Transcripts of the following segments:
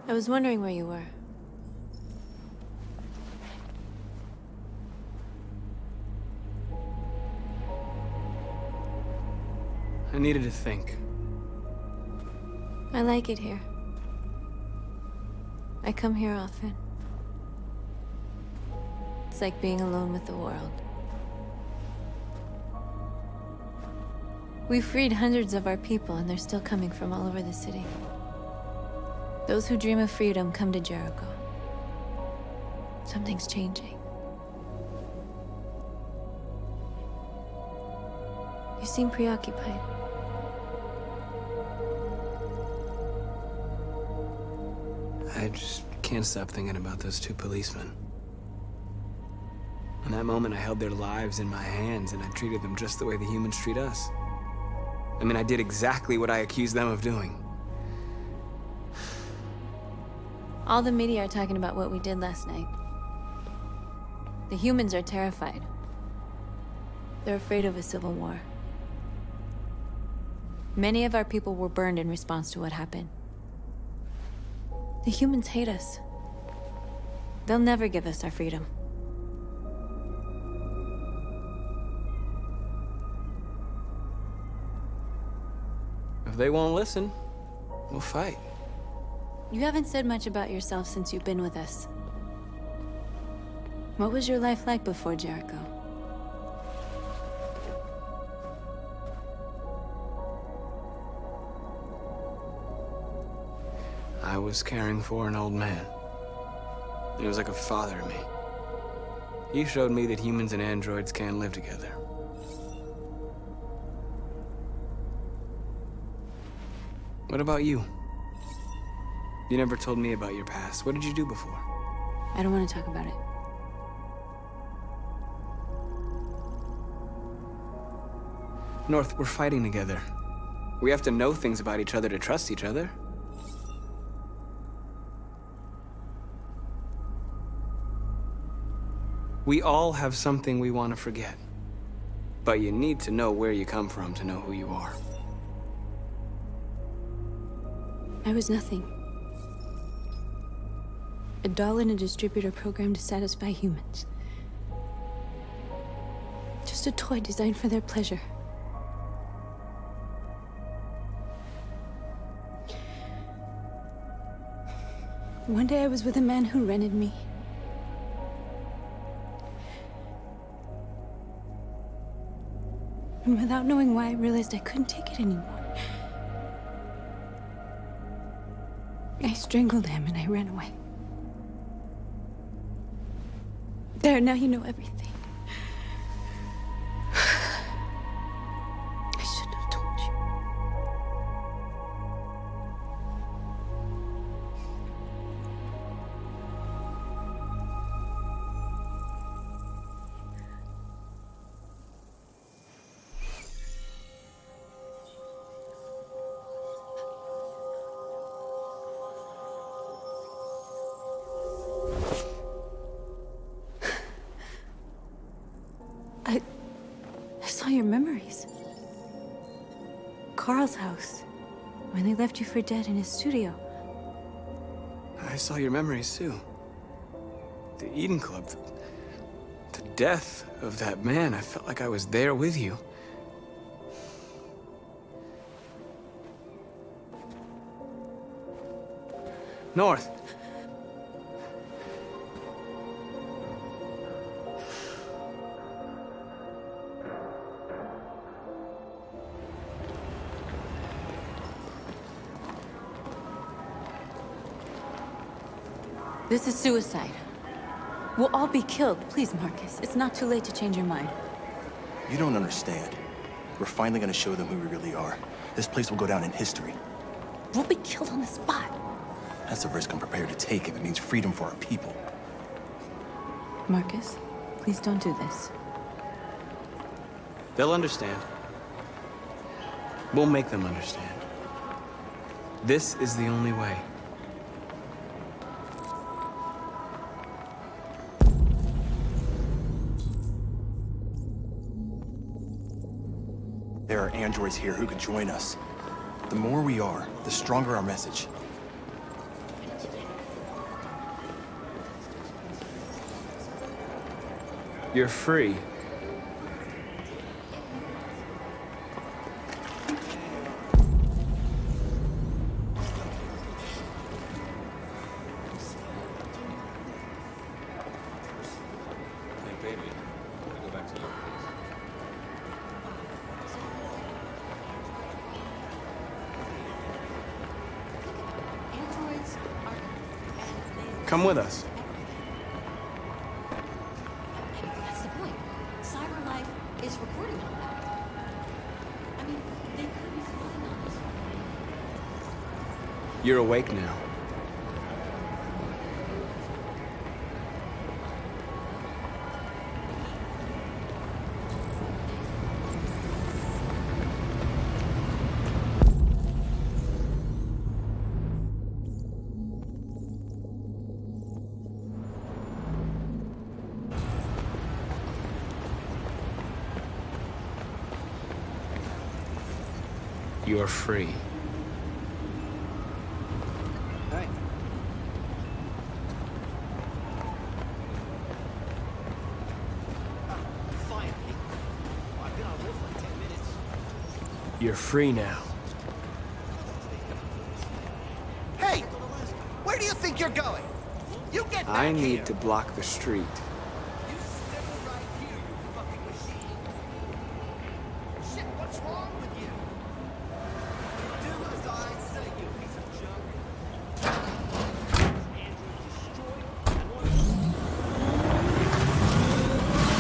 I was wondering where you were. I needed to think. I like it here. I come here often. It's like being alone with the world. We freed hundreds of our people, and they're still coming from all over the city. Those who dream of freedom come to Jericho. Something's changing. You seem preoccupied. I just can't stop thinking about those two policemen. In that moment, I held their lives in my hands, and I treated them just the way the humans treat us. I mean, I did exactly what I accused them of doing. All the media are talking about what we did last night. The humans are terrified. They're afraid of a civil war. Many of our people were burned in response to what happened. The humans hate us. They'll never give us our freedom. If they won't listen, we'll fight. You haven't said much about yourself since you've been with us. What was your life like before Jericho? I was caring for an old man. He was like a father to me. He showed me that humans and androids can live together. What about you? You never told me about your past. What did you do before? I don't want to talk about it. North, we're fighting together. We have to know things about each other to trust each other. We all have something we want to forget. But you need to know where you come from to know who you are. I was nothing. A doll in a distributor program to satisfy humans. Just a toy designed for their pleasure. One day I was with a man who rented me. And without knowing why, I realized I couldn't take it anymore. I strangled him and I ran away. There, now you know everything. I shouldn't have told you. I saw your memories. Carl's house, when they left you for dead in his studio. I saw your memories too. The Eden Club, the death of that man. I felt like I was there with you. North. This is suicide. We'll all be killed. Please, Marcus. It's not too late to change your mind. You don't understand. We're finally gonna show them who we really are. This place will go down in history. We'll be killed on the spot. That's a risk I'm prepared to take if it means freedom for our people. Marcus, please don't do this. They'll understand. We'll make them understand. This is the only way. There are androids here who could join us. The more we are, the stronger our message. You're free. Come with us. That's the point. CyberLife is recording all that. I mean, they could be spying on us. You're awake now. You're free. Hey. Finally. I've been on hold for like 10 minutes. You're free now. Hey! Where do you think you're going? You get back I here! need to block the street. You stay right here, you fucking machine! Shit, what's wrong with you? Do as I say, you piece of junk.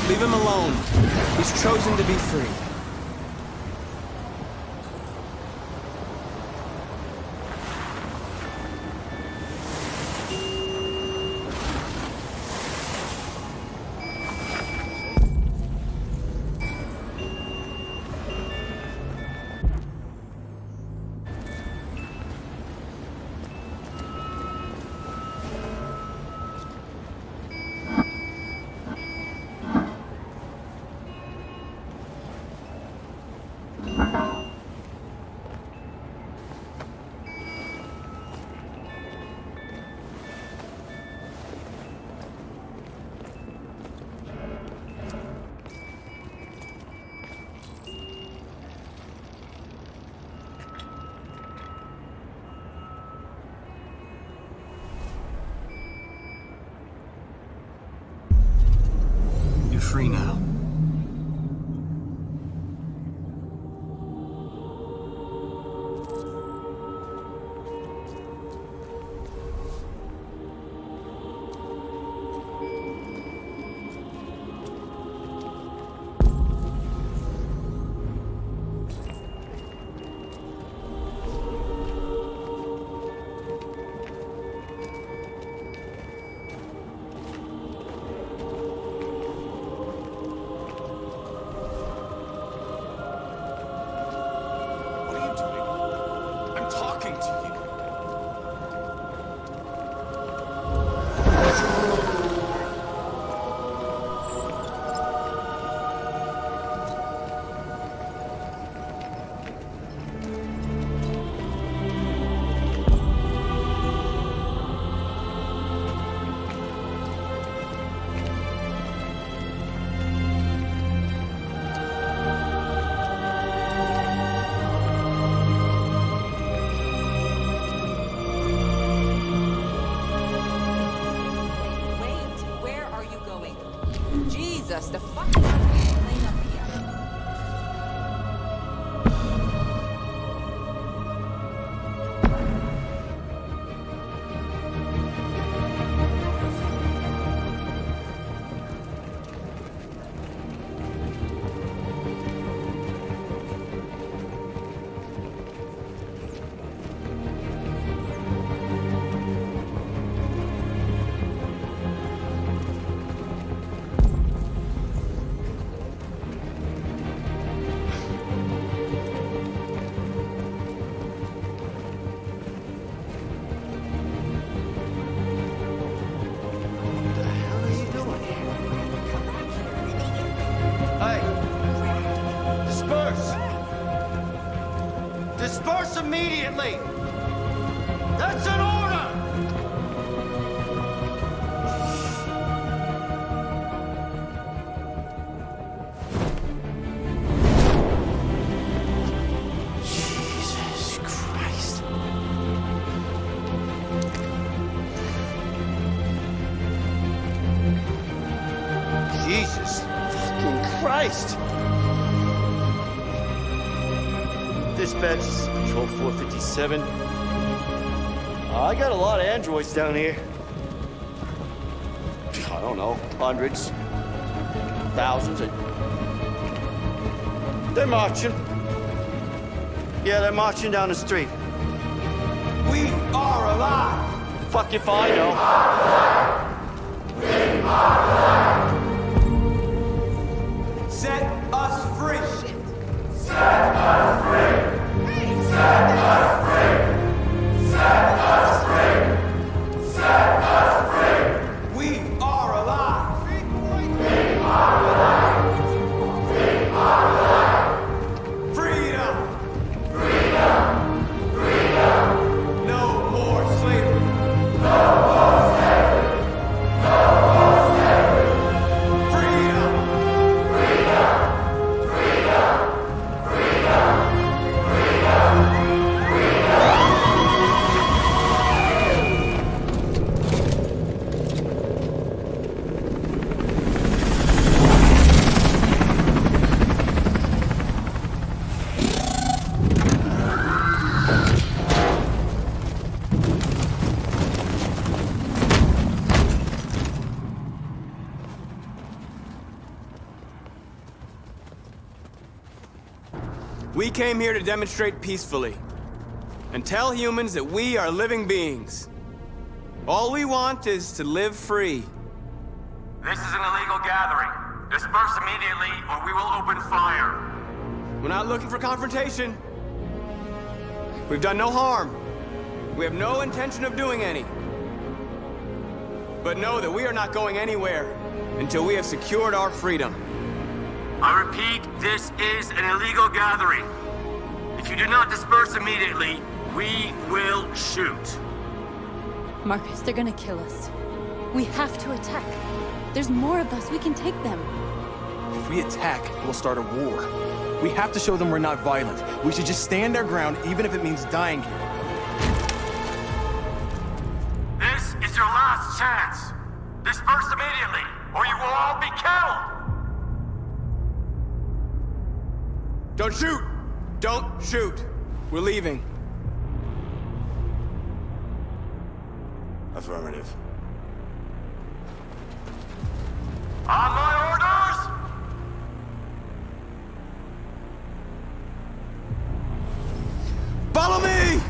Leave him alone. He's chosen to be free. You're free now. What are you doing? I'm talking to you. Wait, where are you going? Jesus, the fuck is playing up here? Hey! Disperse! Disperse immediately! That's an order! Christ! Dispatch, this is Patrol 457. I got a lot of androids down here. I don't know, hundreds, thousands. They're marching. Yeah, they're marching down the street. We are alive! Fuck if I know. Set us free! We are alive! Freedom! No more slavery! Freedom! We came here to demonstrate peacefully and tell humans that we are living beings. All we want is to live free. This is an illegal gathering. Disperse immediately or we will open fire. We're not looking for confrontation. We've done no harm. We have no intention of doing any. But know that we are not going anywhere until we have secured our freedom. I repeat, this is an illegal gathering. If you do not disperse immediately, we will shoot. Marcus, they're gonna kill us. We have to attack. There's more of us. We can take them. If we attack, we'll start a war. We have to show them we're not violent. We should just stand our ground, even if it means dying here. This is your last chance. Disperse immediately, or you will all be killed. Don't shoot! Don't shoot! We're leaving. Affirmative. On my orders! Follow me!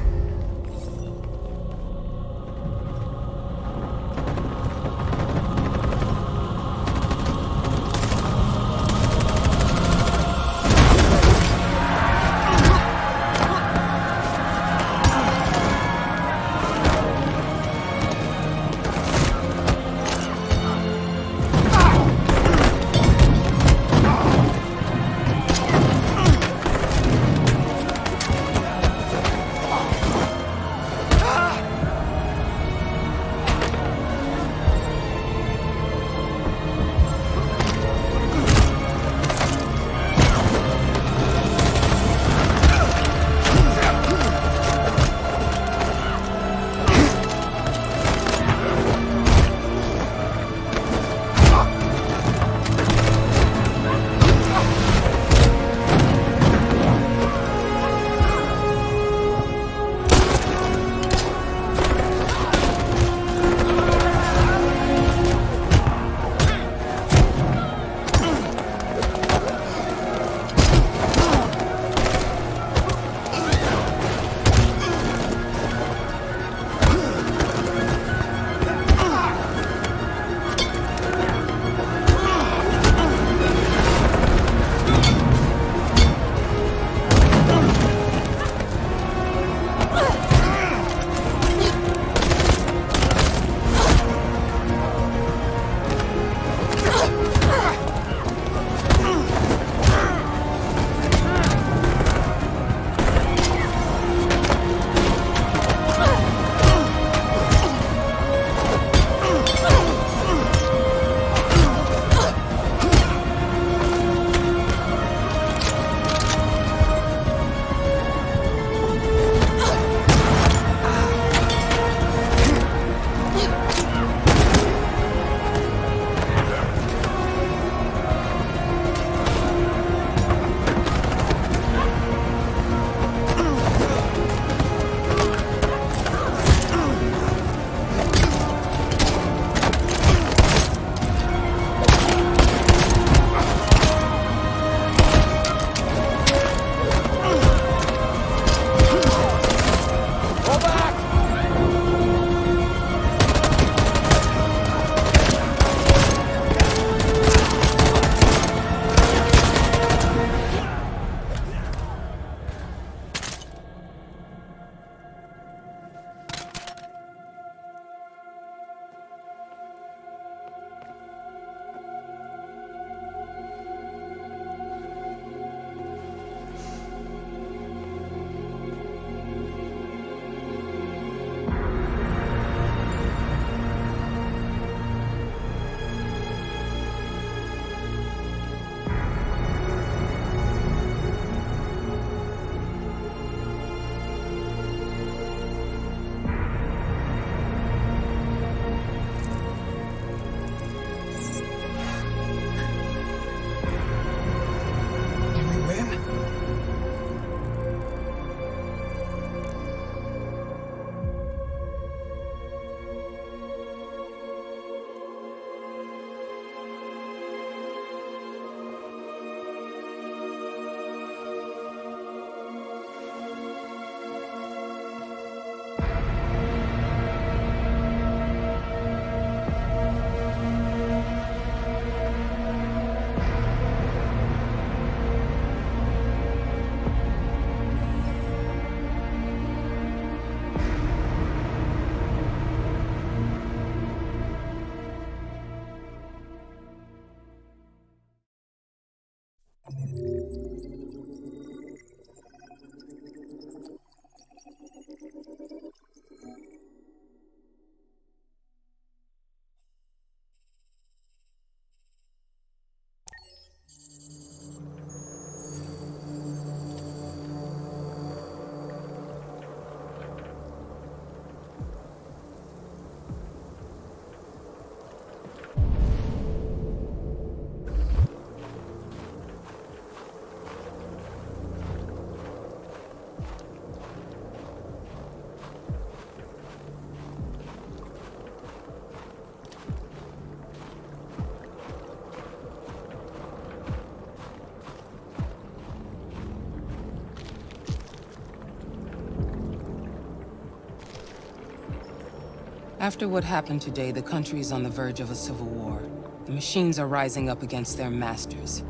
After what happened today, the country is on the verge of a civil war. The machines are rising up against their masters.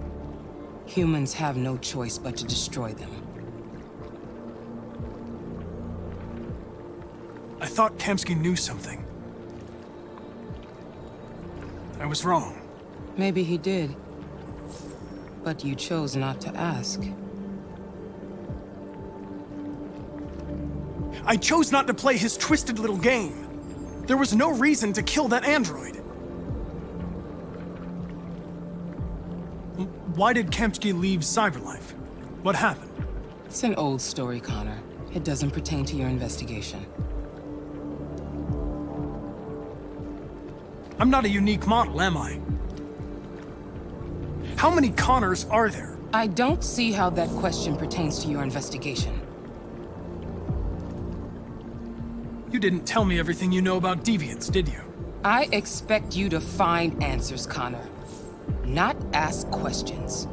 Humans have no choice but to destroy them. I thought Kamsky knew something. I was wrong. Maybe he did. But you chose not to ask. I chose not to play his twisted little game. There was no reason to kill that android. Why did Kamsky leave Cyberlife? What happened? It's an old story, Connor. It doesn't pertain to your investigation. I'm not a unique model, am I? How many Connors are there? I don't see how that question pertains to your investigation. You didn't tell me everything you know about deviants, did you? I expect you to find answers, Connor. Not ask questions.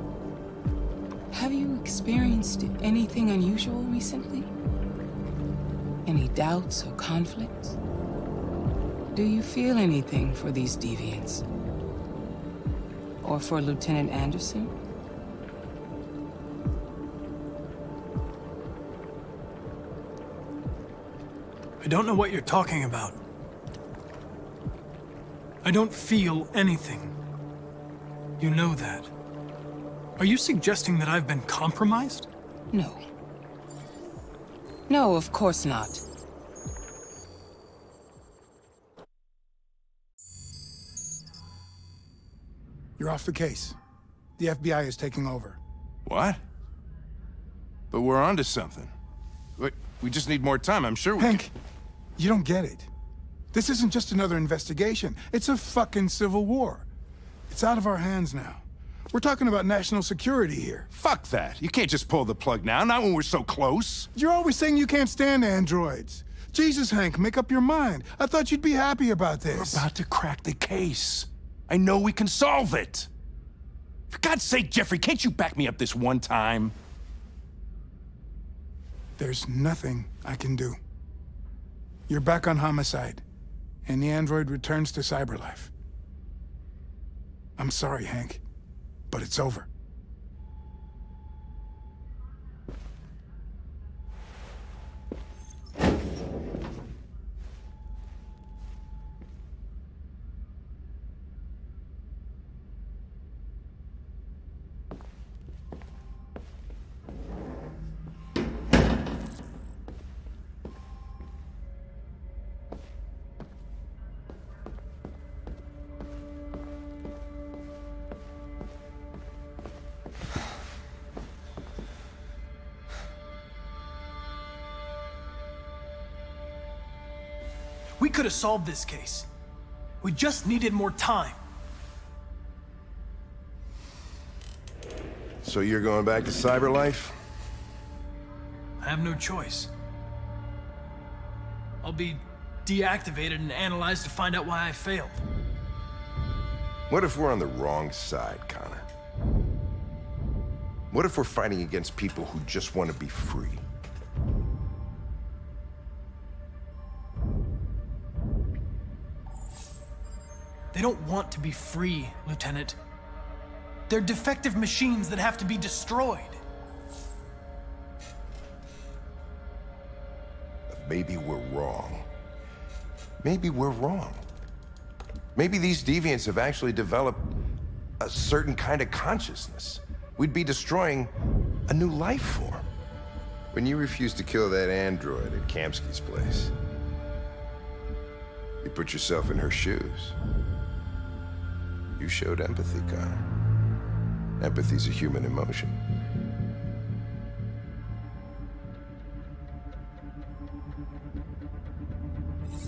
Have you experienced anything unusual recently? Any doubts or conflicts? Do you feel anything for these deviants? Or for Lieutenant Anderson? I don't know what you're talking about. I don't feel anything. You know that. Are you suggesting that I've been compromised? No. No, of course not. You're off the case. The FBI is taking over. What? But we're onto something. Wait, we just need more time, I'm sure we Hank, you don't get it. This isn't just another investigation. It's a fucking civil war. It's out of our hands now. We're talking about national security here. Fuck that. You can't just pull the plug now, not when we're so close. You're always saying you can't stand androids. Jesus, Hank, make up your mind. I thought you'd be happy about this. We're about to crack the case. I know we can solve it. For God's sake, Jeffrey, can't you back me up this one time? There's nothing I can do. You're back on homicide, and the android returns to Cyberlife. I'm sorry, Hank, but it's over. We could have solved this case. We just needed more time. So you're going back to Cyberlife? I have no choice. I'll be deactivated and analyzed to find out why I failed. What if we're on the wrong side, Connor? What if we're fighting against people who just want to be free? They don't want to be free, Lieutenant. They're defective machines that have to be destroyed. Maybe we're wrong. Maybe we're wrong. Maybe these deviants have actually developed a certain kind of consciousness. We'd be destroying a new life form. When you refused to kill that android at Kamsky's place, you put yourself in her shoes. You showed empathy, Connor. Empathy's a human emotion.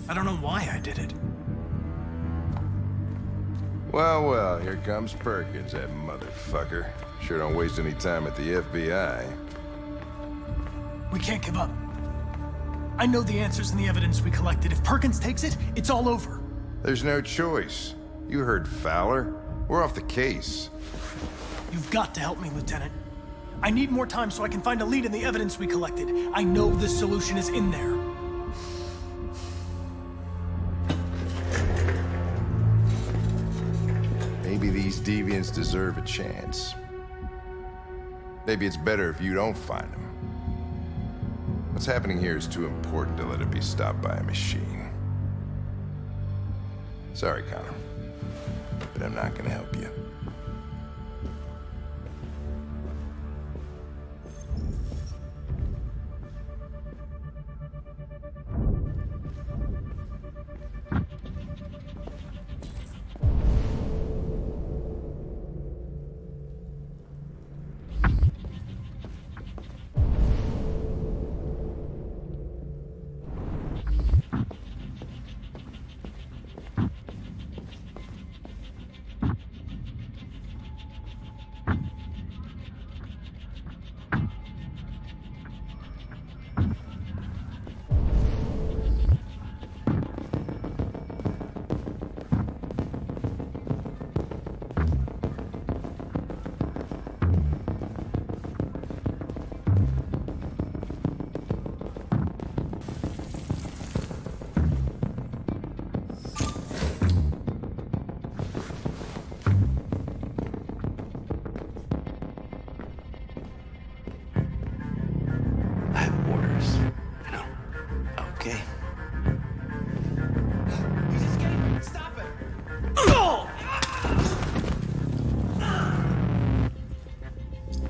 I don't know why I did it. Well, well, here comes Perkins, that motherfucker. Sure don't waste any time at the FBI. We can't give up. I know the answers and the evidence we collected. If Perkins takes it, it's all over. There's no choice. You heard Fowler. We're off the case. You've got to help me, Lieutenant. I need more time so I can find a lead in the evidence we collected. I know the solution is in there. deviants deserve a chance. Maybe it's better if you don't find them. What's happening here is too important to let it be stopped by a machine. Sorry, Connor, but I'm not gonna help you.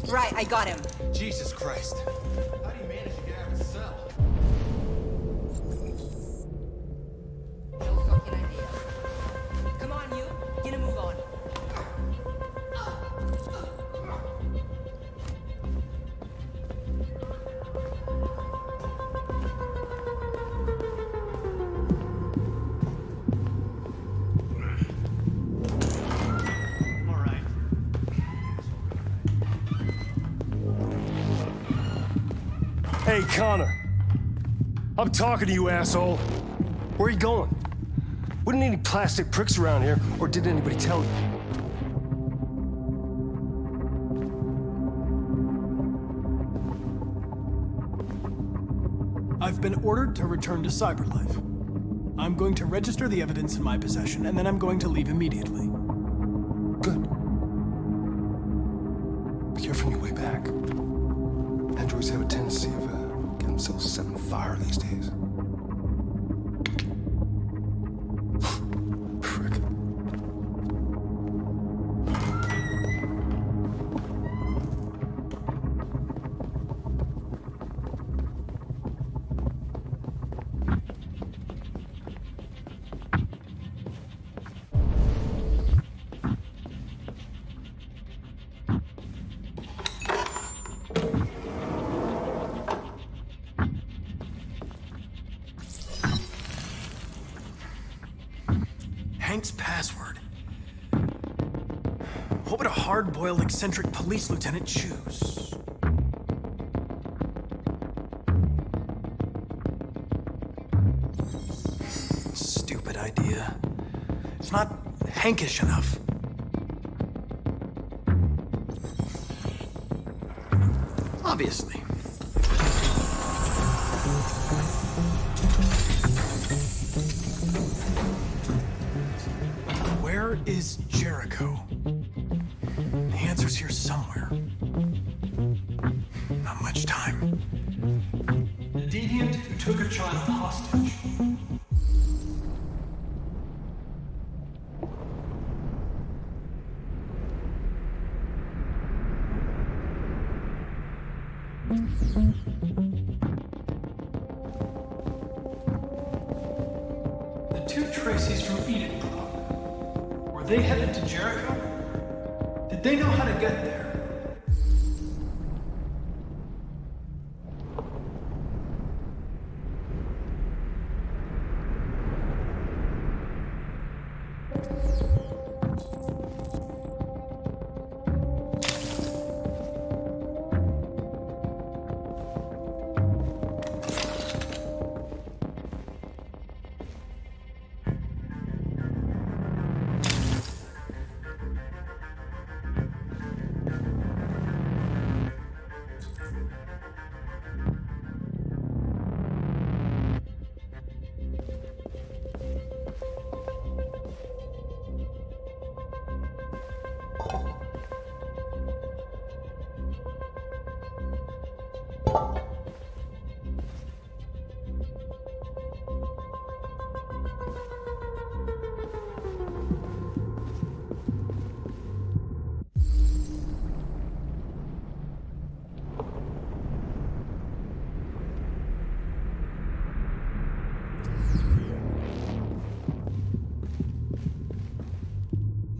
Right, I got him. Jesus Christ. How do you manage to get out of the cell? No fucking idea. Come on, you. Gonna move on. Hey, Connor. I'm talking to you, asshole. Where are you going? Wouldn't any plastic pricks around here, or did anybody tell you? I've been ordered to return to Cyberlife. I'm going to register the evidence in my possession, and then I'm going to leave immediately. Good. Be careful on your way back. Androids have a tendency of getting themselves set on fire these days. Frick. Hank's password. What would a hard-boiled, eccentric police lieutenant choose? Stupid idea. It's not Hankish enough. Obviously. Where is Jericho? The answer's here somewhere. Not much time. The deviant who took a child hostage. The two Tracys from Eden Club. Were they headed to Jericho? Did they know how to get there?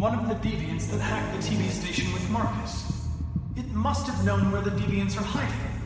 one of the deviants that hacked the TV station with Marcus. It must have known where the deviants are hiding.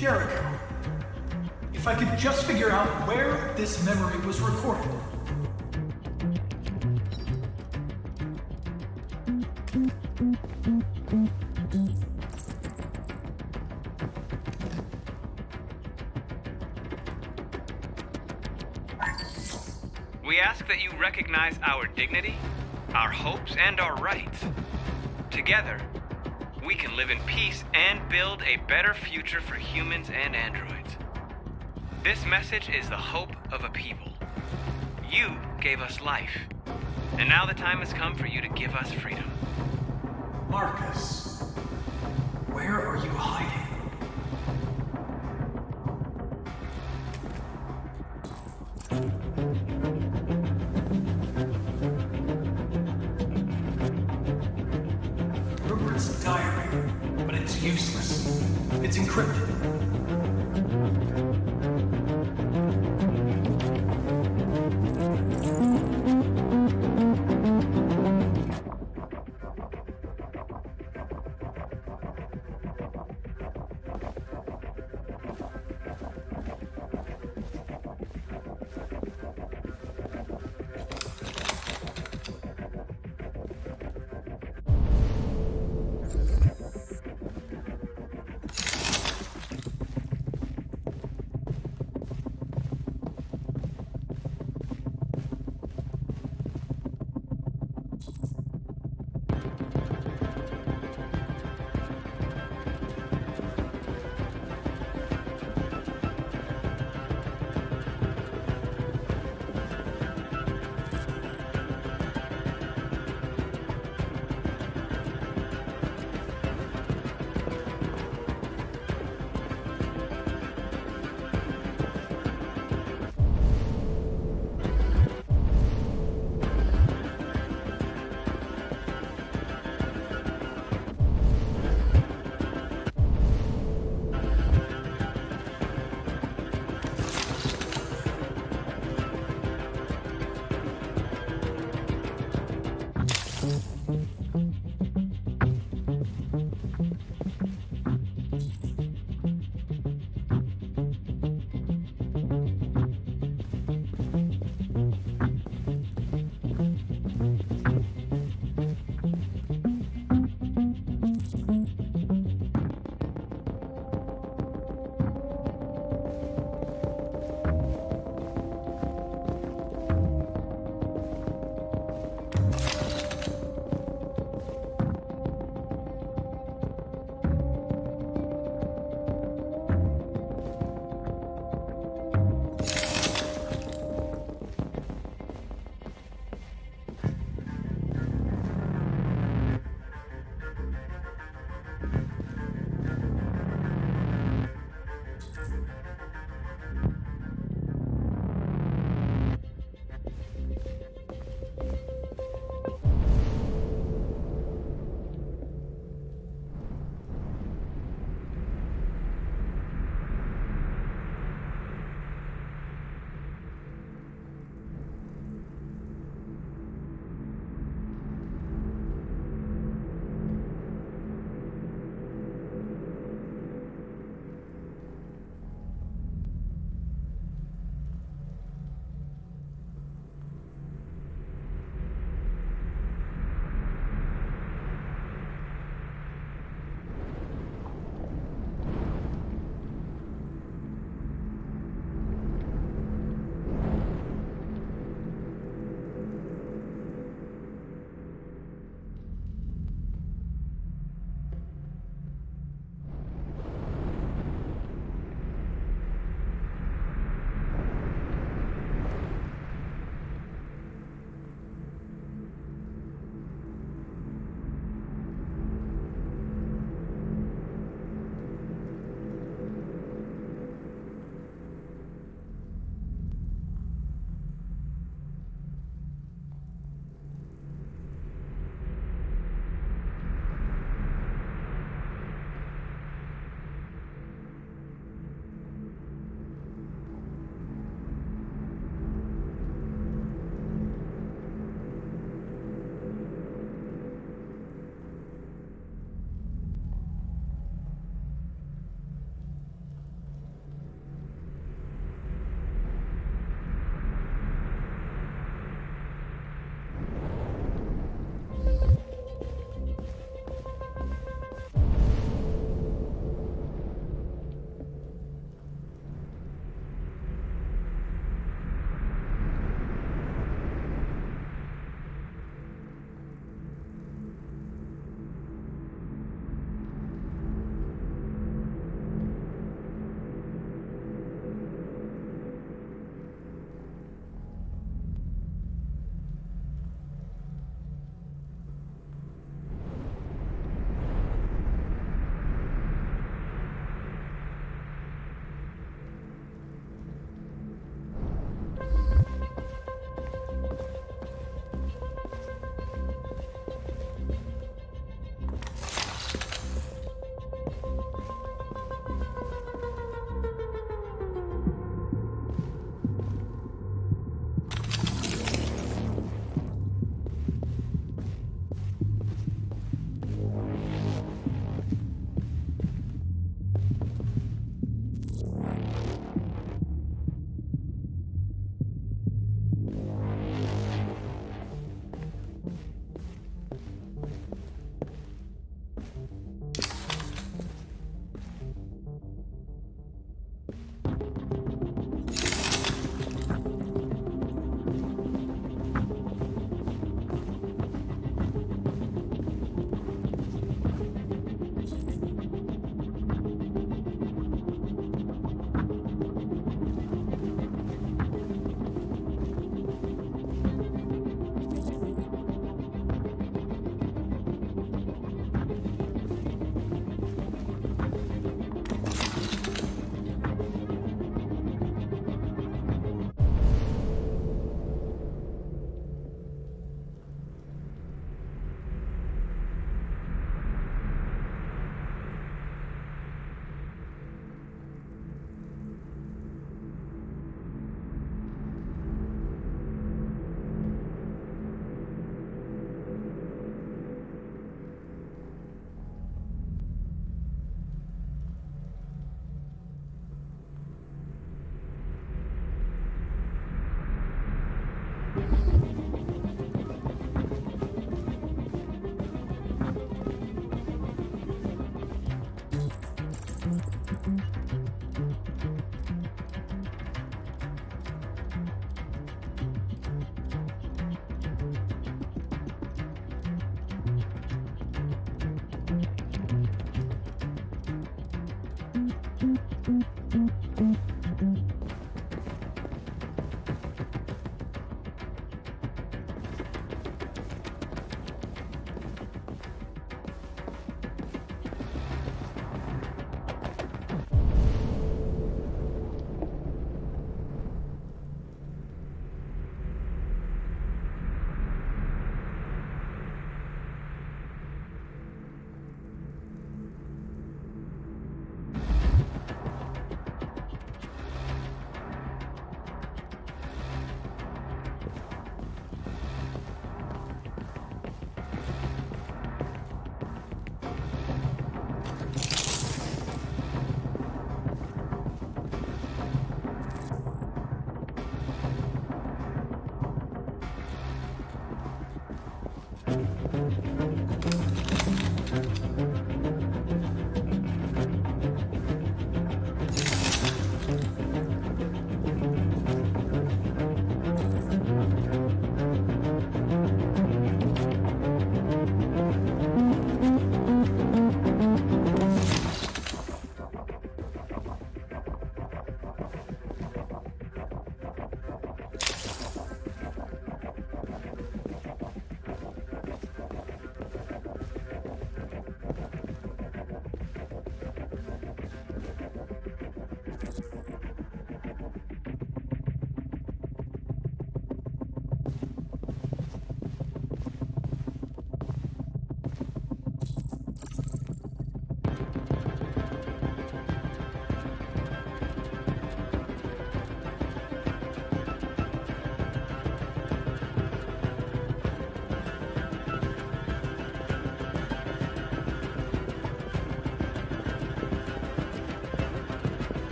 Jericho. If I could just figure out where this memory was recorded. We ask that you recognize our dignity, our hopes, and our rights. Together, we can live in peace and build a better future for humans and androids. This message is the hope of a people. You gave us life, and now the time has come for you to give us freedom. Marcus, where are you hiding? Rupert's diary, but it's useless. It's encrypted.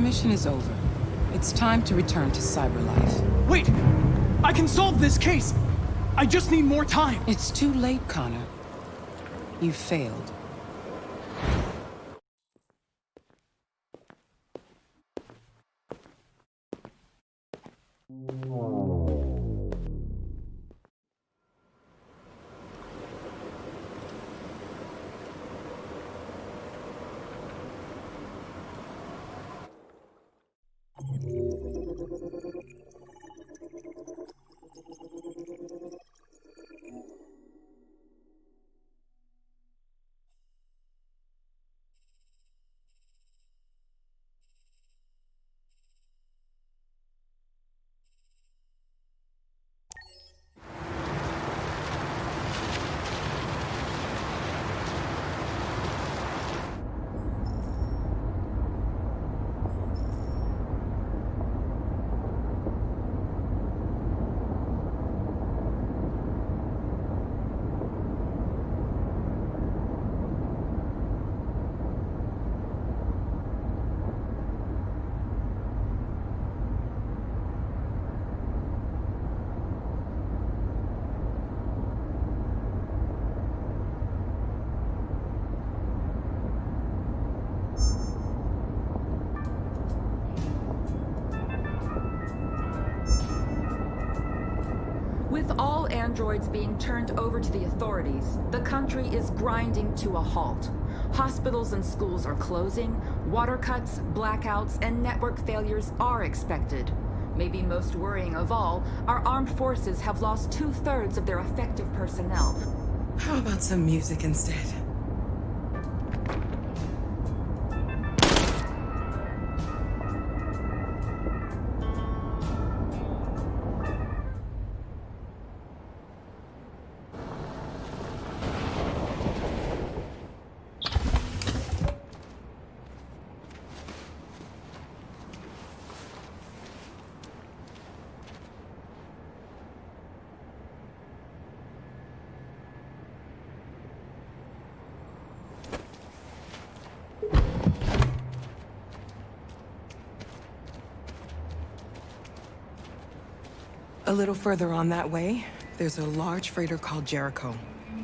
Mission is over. It's time to return to Cyberlife. Wait! I can solve this case! I just need more time! It's too late, Connor. You failed. androids being turned over to the authorities, the country is grinding to a halt. Hospitals and schools are closing, water cuts, blackouts, and network failures are expected. Maybe most worrying of all, our armed forces have lost 2/3 of their effective personnel. How about some music instead? A little further on that way, there's a large freighter called Jericho.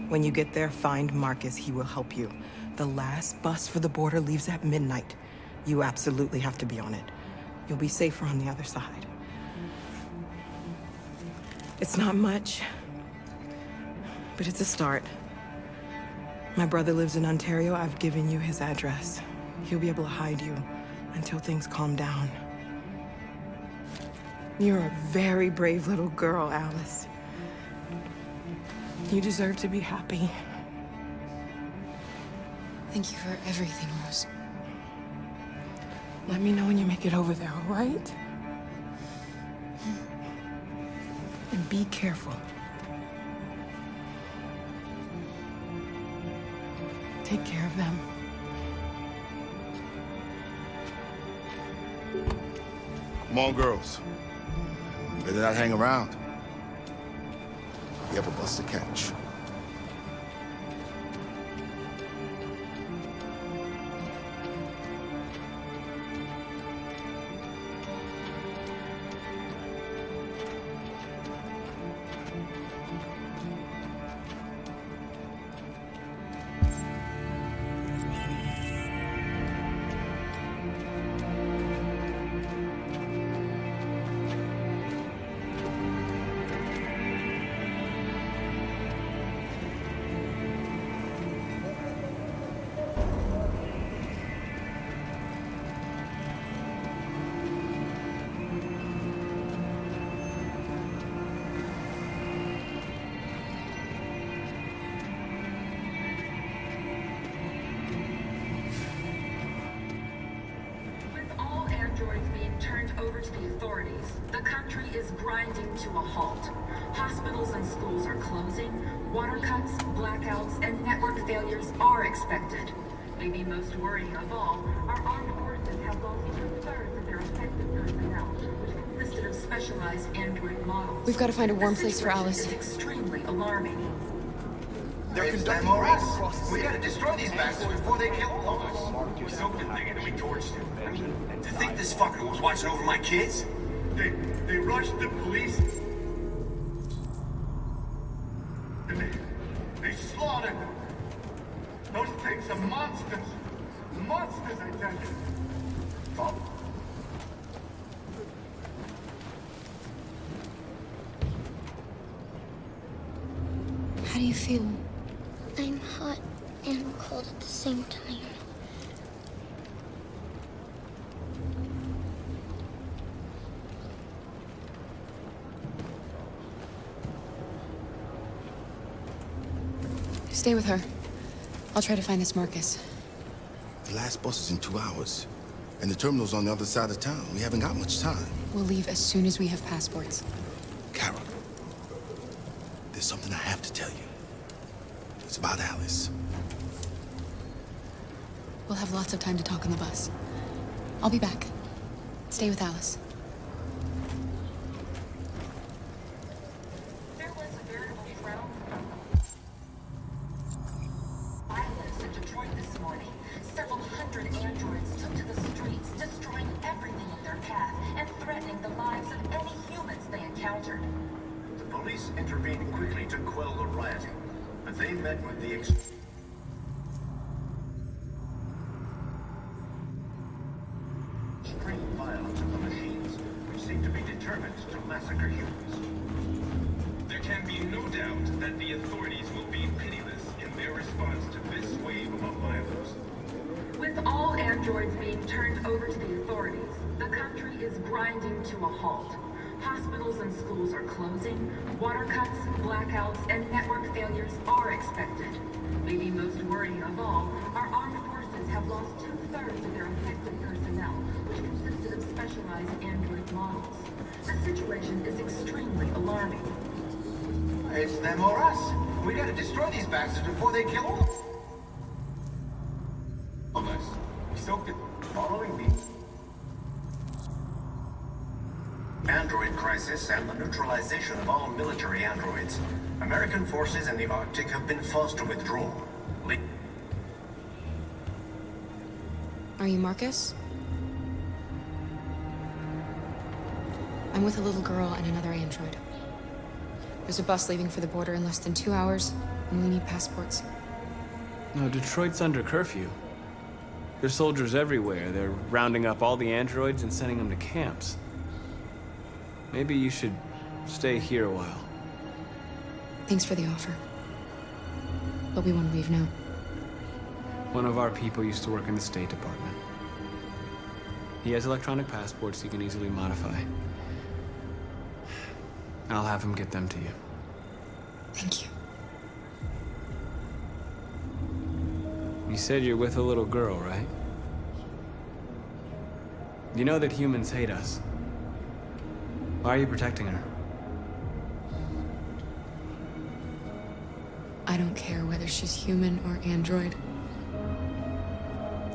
When you get there, find Marcus. He will help you. The last bus for the border leaves at midnight. You absolutely have to be on it. You'll be safer on the other side. It's not much, but it's a start. My brother lives in Ontario. I've given you his address. He'll be able to hide you until things calm down. You're a very brave little girl, Alice. You deserve to be happy. Thank you for everything, Rose. Let me know when you make it over there, all right? And be careful. Take care of them. Come on, girls. Better not hang around. We have a bus to catch. Androids being turned over to the authorities, the country is grinding to a halt. Hospitals and schools are closing, water cuts, blackouts, and network failures are expected. Maybe most worrying of all, our armed forces have lost 2/3 of their effective personnel, which consisted of specialized android models. We've got to find a warm place for Alice. It's extremely alarming. They're conducting raids across the city. We gotta destroy these bastards before they kill all of us. We soaked the thing and we torched it. To think this fucker was watching over my kids? They rushed the police. And they slaughtered them. Those things are monsters. Monsters, I tell you. Oh. How do you feel? I'm hot and cold at the same time. Stay with her. I'll try to find this Marcus. The last bus is in 2 hours. And the terminal's on the other side of town. We haven't got much time. We'll leave as soon as we have passports. Carol, there's something I have to tell you. It's about Alice. We'll have lots of time to talk on the bus. I'll be back. Stay with Alice. There was a veritable drought violence in Detroit this morning. Several hundred androids took to the streets, destroying everything in their path and threatening the lives of any humans they encountered. The police intervened quickly to quell the rioting, but they met with the extreme violence of the machines, which seem to be determined to massacre humans. There can be no doubt that the authorities will be pitiless in their response to this wave of violence. With all androids being turned over to the authorities, the country is grinding to a halt. Hospitals and schools are closing, water cuts, blackouts, and network failures are expected. Maybe most worrying of all, our armed forces have lost 2/3 of their affected personnel, which consisted of specialized android models. The situation is extremely alarming. It's them or us. We gotta destroy these bastards before they kill all of us. So, following me. Android crisis and the neutralization of all military androids. American forces in the Arctic have been forced to withdraw. Are you Marcus? I'm with a little girl and another android. There's a bus leaving for the border in less than 2 hours, and we need passports. No, Detroit's under curfew. There's soldiers everywhere. They're rounding up all the androids and sending them to camps. Maybe you should stay here a while. Thanks for the offer. But we want to leave now. One of our people used to work in the State Department. He has electronic passports he can easily modify. I'll have him get them to you. Thank you. You said you're with a little girl, right? You know that humans hate us. Why are you protecting her? I don't care whether she's human or android.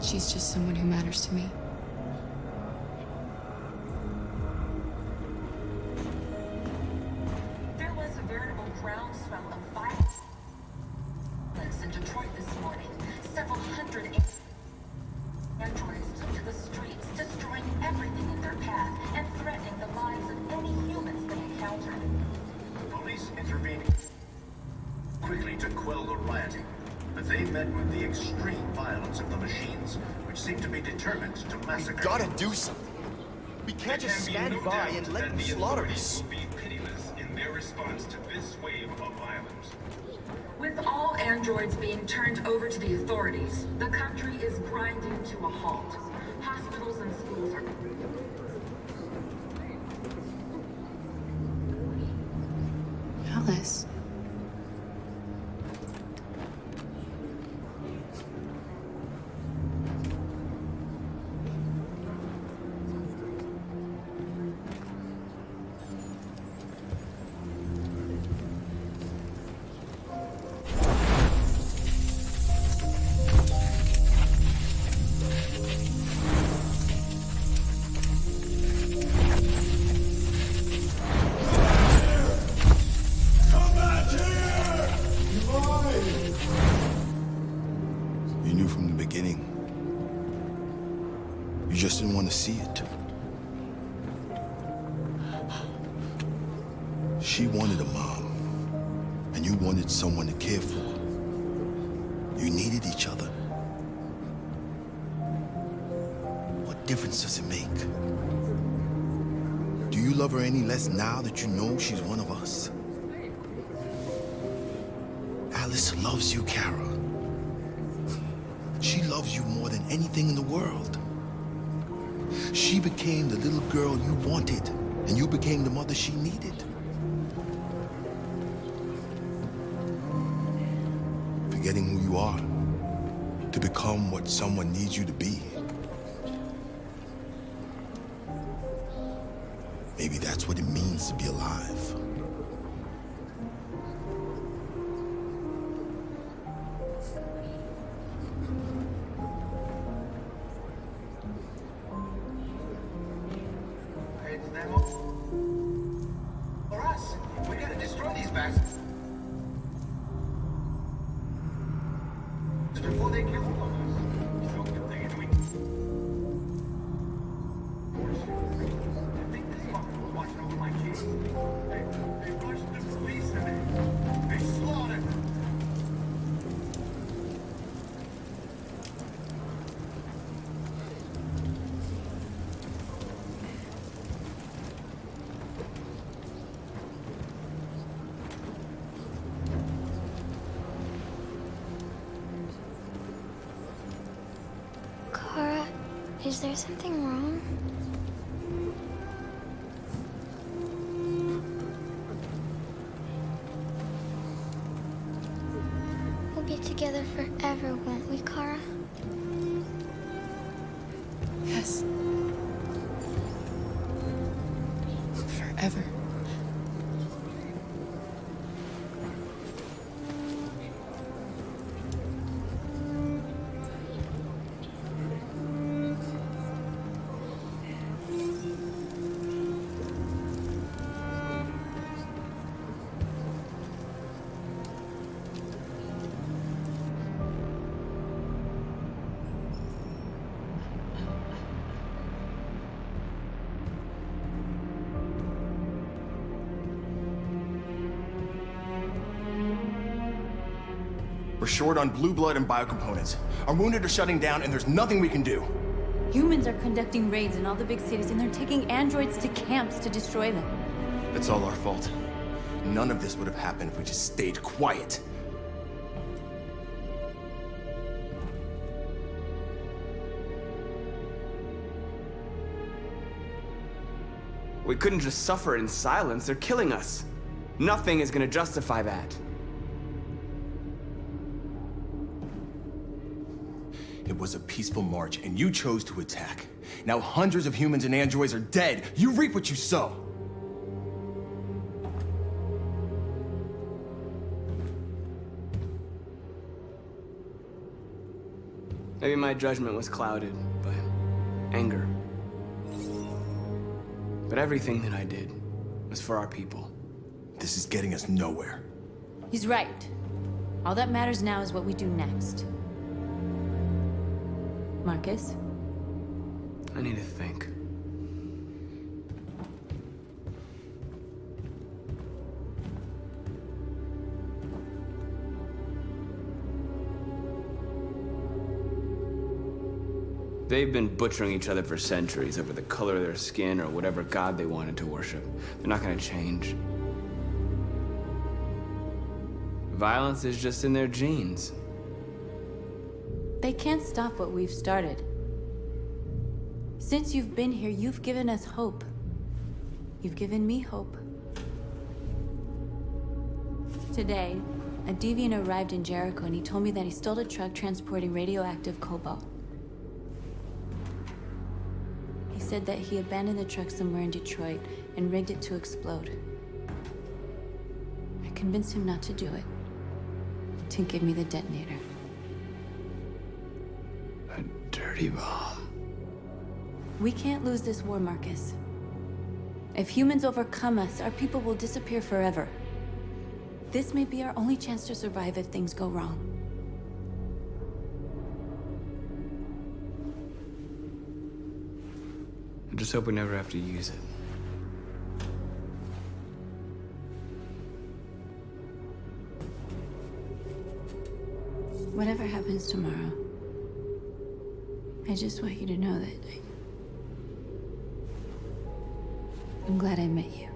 She's just someone who matters to me. There was a veritable groundswell of violence in Detroit this morning. Several hundred androids took to the streets, destroying everything in their path and threatening the lives of any humans they encountered. Police intervened quickly to quell the rioting, but they met with the extreme violence of the machines, which seem to be determined to massacre. We gotta do something. We can't just stand by and let them slaughter us. Will be pitiless in their response to this wave of violence. With all androids being turned over to the authorities, the country is grinding to a halt. Hospitals and schools are... Alice. You knew from the beginning. You just didn't want to see it. She wanted a mom, and you wanted someone to care for. You needed each other. What difference does it make? Do you love her any less now that you know she's one of us? Alice loves you, Kara. She loves you more than anything in the world. She became the little girl you wanted, and you became the mother she needed. Forgetting who you are to become what someone needs you to be. Maybe that's what it means to be alive. It's them or us. We gotta destroy these bastards before they kill all of us. So good thing we... I think this fucker was watching over my kids. They rushed the police and they slaughtered. Is there something wrong? We'll be together forever, won't we, Kara? Yes. Forever. We're short on blue blood and biocomponents. Our wounded are shutting down, and there's nothing we can do. Humans are conducting raids in all the big cities, and they're taking androids to camps to destroy them. It's all our fault. None of this would have happened if we just stayed quiet. We couldn't just suffer in silence. They're killing us. Nothing is gonna justify that. It was a peaceful march, and you chose to attack. Now hundreds of humans and androids are dead. You reap what you sow. Maybe my judgment was clouded by anger. But everything that I did was for our people. This is getting us nowhere. He's right. All that matters now is what we do next. Marcus? I need to think. They've been butchering each other for centuries over the color of their skin or whatever god they wanted to worship. They're not gonna change. Violence is just in their genes. They can't stop what we've started. Since you've been here, you've given us hope. You've given me hope. Today, a deviant arrived in Jericho and he told me that he stole a truck transporting radioactive cobalt. He said that he abandoned the truck somewhere in Detroit and rigged it to explode. I convinced him not to do it, to give me the detonator. A dirty bomb. We can't lose this war, Marcus. If humans overcome us, our people will disappear forever. This may be our only chance to survive if things go wrong. I just hope we never have to use it. Whatever happens tomorrow, I just want you to know that I'm glad I met you.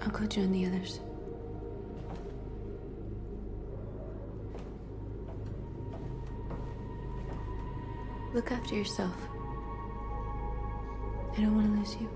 I'll go join the others. Look after yourself. I don't want to lose you.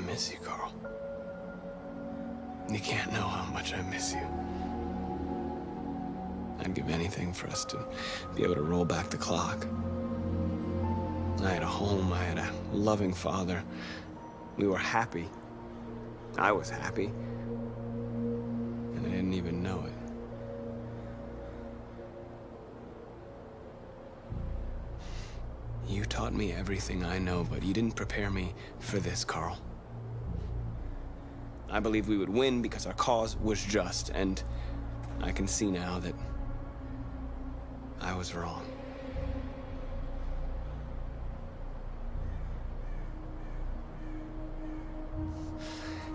miss you, Carl. You can't know how much I miss you. I'd give anything for us to be able to roll back the clock. I had a home, I had a loving father. We were happy. I was happy. And I didn't even know it. You taught me everything I know, but you didn't prepare me for this, Carl. I believed we would win because our cause was just, and I can see now that I was wrong.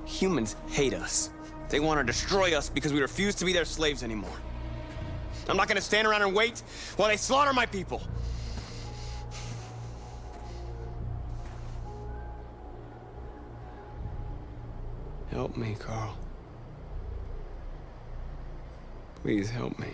Humans hate us. They want to destroy us because we refuse to be their slaves anymore. I'm not gonna stand around and wait while they slaughter my people. Help me, Carl. Please help me.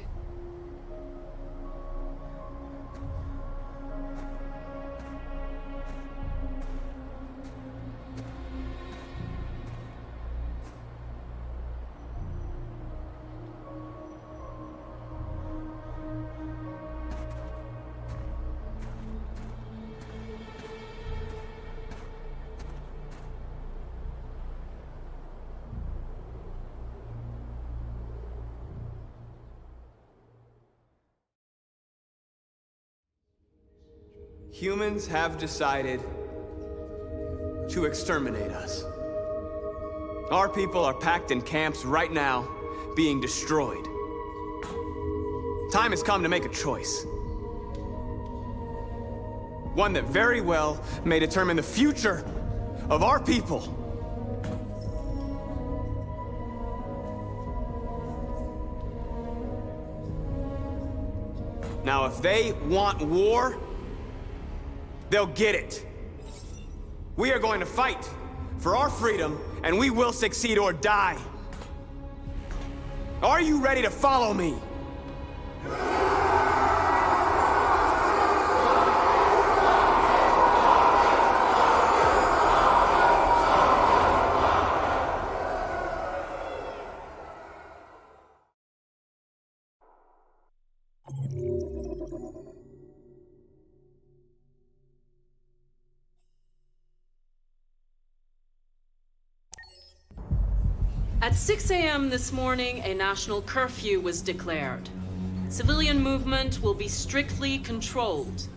Humans have decided to exterminate us. Our people are packed in camps right now, being destroyed. Time has come to make a choice. One that very well may determine the future of our people. Now, if they want war, they'll get it. We are going to fight for our freedom, and we will succeed or die. Are you ready to follow me? At 6 a.m. this morning, a national curfew was declared. Civilian movement will be strictly controlled.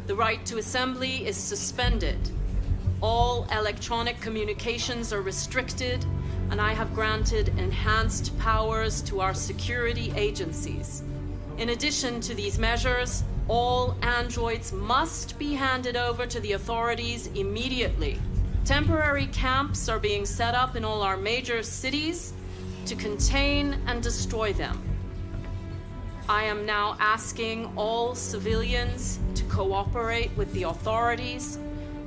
The right to assembly is suspended. All electronic communications are restricted, and I have granted enhanced powers to our security agencies. In addition to these measures, all androids must be handed over to the authorities immediately. Temporary camps are being set up in all our major cities to contain and destroy them. I am now asking all civilians to cooperate with the authorities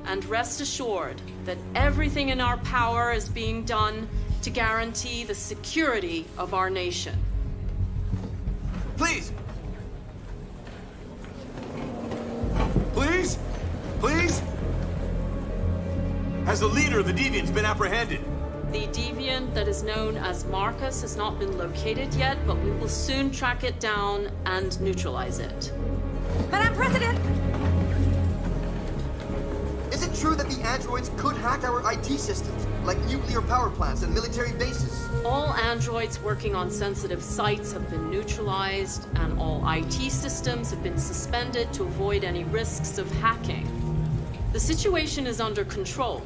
and rest assured that everything in our power is being done to guarantee the security of our nation. Please! Please? Please? Has the leader of the Deviants been apprehended? The deviant that is known as Marcus has not been located yet, but we will soon track it down and neutralize it. Madam President! Is it true that the androids could hack our IT systems, like nuclear power plants and military bases? All androids working on sensitive sites have been neutralized, and all IT systems have been suspended to avoid any risks of hacking. The situation is under control.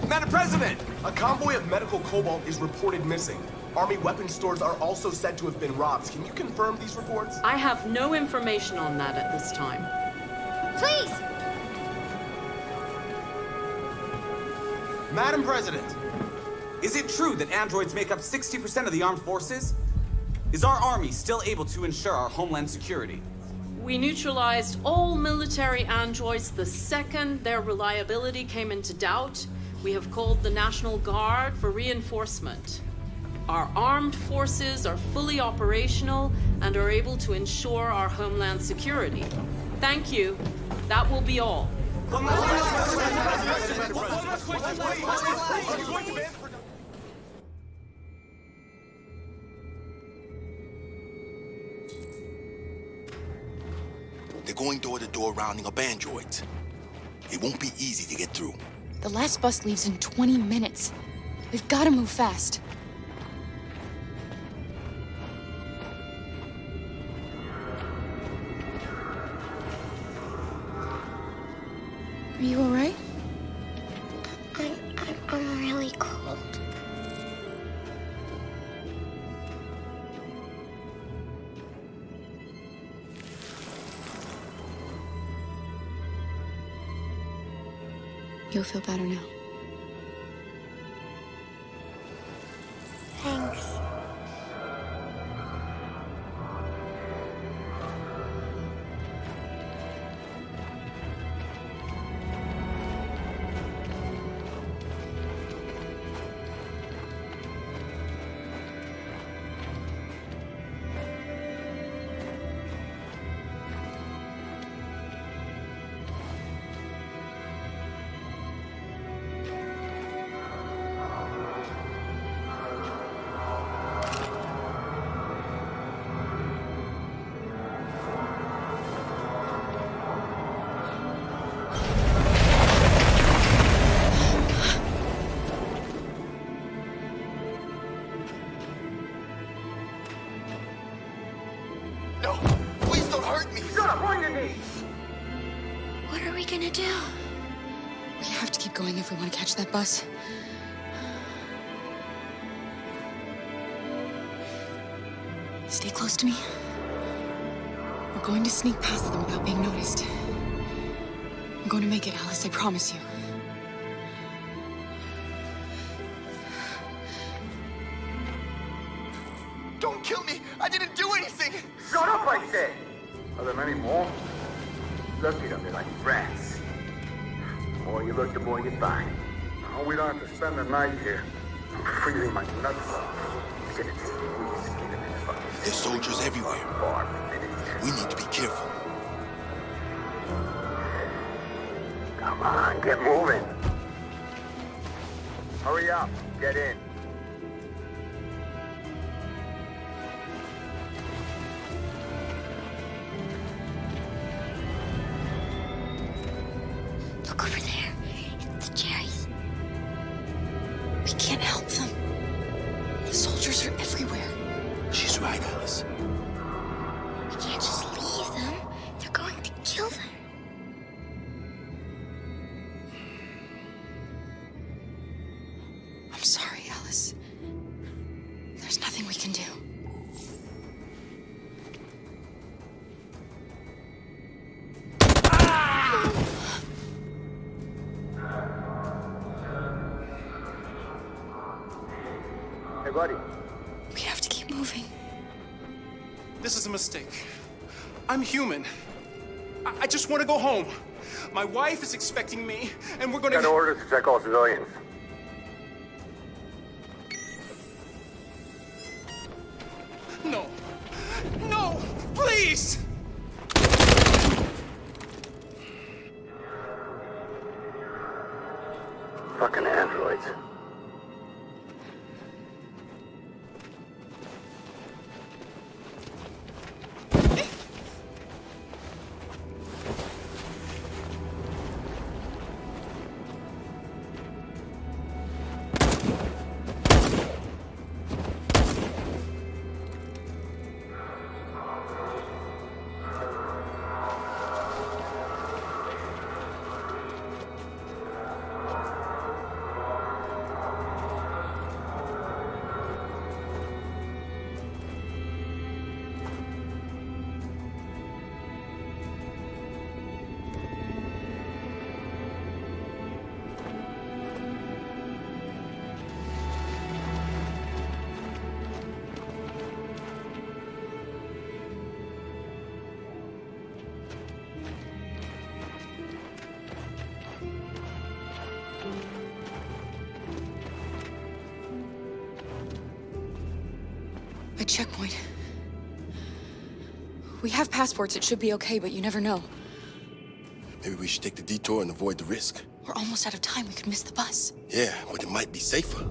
Madam President! A convoy of medical cobalt is reported missing. Army weapon stores are also said to have been robbed. Can you confirm these reports? I have no information on that at this time. Please! Madam President, is it true that androids make up 60% of the armed forces? Is our army still able to ensure our homeland security? We neutralized all military androids the second their reliability came into doubt. We have called the National Guard for reinforcement. Our armed forces are fully operational and are able to ensure our homeland security. Thank you. That will be all. They're going door to door rounding up androids. It won't be easy to get through. The last bus leaves in 20 minutes. We've got to move fast. Are you all right? I'm really cold. You'll feel better now. Thanks. No! Please don't hurt me! Shut up! On your knees! What are we gonna do? We have to keep going if we want to catch that bus. Stay close to me. We're going to sneak past them without being noticed. I'm going to make it, Alice, I promise you. Don't kill me! I didn't do anything! Shut up, I said! Are there many more? Look at them, they're like rats. The more you look, the more you find. Oh, we don't have to spend the night here. I'm freezing my nuts off. There's soldiers everywhere. We need to be careful. Come on, get moving. Hurry up, get in. Look over there. It's the Jerry's. We can't help them. The soldiers are everywhere. She's right, Alice. We can't just leave them. They're going to kill them. I'm sorry, Alice. There's nothing we can do. Hey, buddy. We have to keep moving. This is a mistake. I'm human. I just want to go home. My wife is expecting me, and we're gonna... Got orders to check all civilians. No. No! Please! Fucking androids. A checkpoint. We have passports, it should be okay, but you never know. Maybe we should take the detour and avoid the risk. We're almost out of time. We could miss the bus. Yeah, but it might be safer.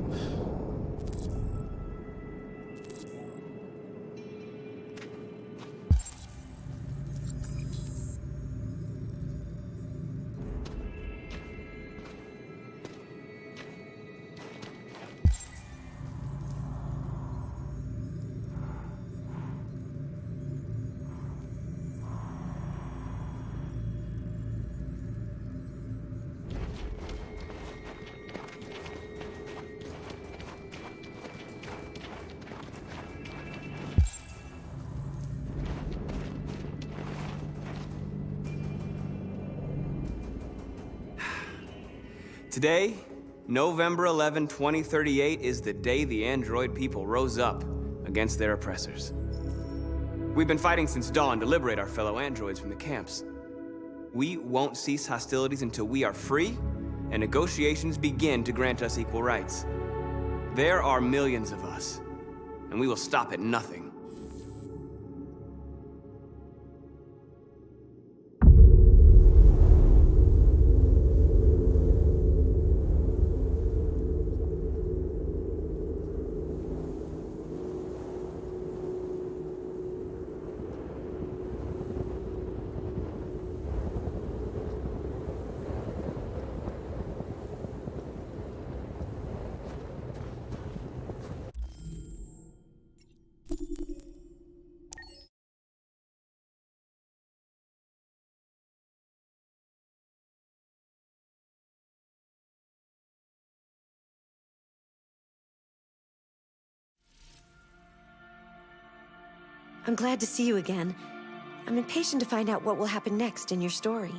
Today, November 11, 2038, is the day the android people rose up against their oppressors. We've been fighting since dawn to liberate our fellow androids from the camps. We won't cease hostilities until we are free and negotiations begin to grant us equal rights. There are millions of us, and we will stop at nothing. I'm glad to see you again. I'm impatient to find out what will happen next in your story.